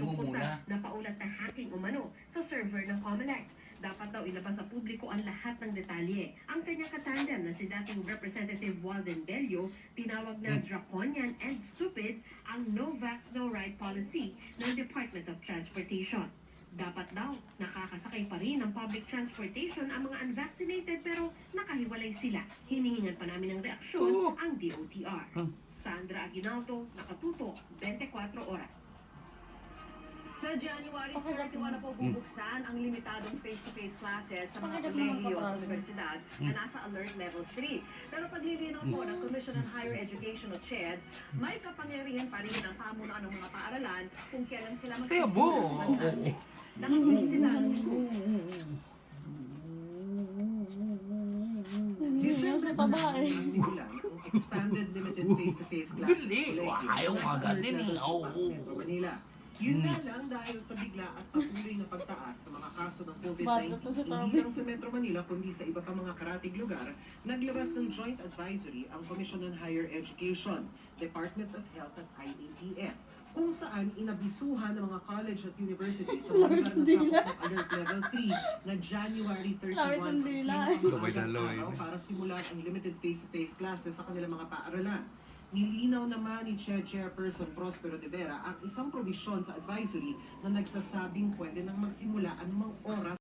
Tungkol muna. sa napaulat na hacking umano sa server ng COMELEC. Dapat daw ilabas sa publiko ang lahat ng detalye. Ang kanyang katandem na si dating Representative Walden Bello, tinawag na draconian and stupid ang no vax, no ride policy ng Department of Transportation. Dapat daw, nakakasakay pa rin ng public transportation ang mga unvaccinated pero nakahiwalay sila. Hinihingan pa namin ng reaksyon ang DOTR. Sandra Aguinaldo, Nakatuto, 24 Oras. Sa January 31 na po bubuksan ang limitadong face-to-face classes sa mga kolehiyo at universidad na nasa Alert Level 3. Pero paglilinaw po ng Commission on Higher Education o CHED, may kapangyarihan pa rin ang pamunuan ng mga paaralan kung kailan sila magsisimula ng klase. Nakikinig sila ng December pa ba expanded limited face-to-face classes. Hindi, ayaw agad din eh. Metro Manila. Yun nga lang dahil sa bigla at patuloy na pagtaas ng mga kaso ng COVID-19, hindi lang sa Metro Manila kundi sa iba pa mga karatig lugar, naglabas ng joint advisory ang Commission on Higher Education, Department of Health at IATF, kung saan inabisuhan ng mga college at universities sa mga lugar na sakop ng Alert Level 3 na January 31 ang araw para simulan ang limited face-to-face classes sa kanilang mga paaralan. Nilinaw naman ni Chairperson Prospero de Vera ang isang probisyon sa advisory na nagsasabing pwede nang magsimula anumang oras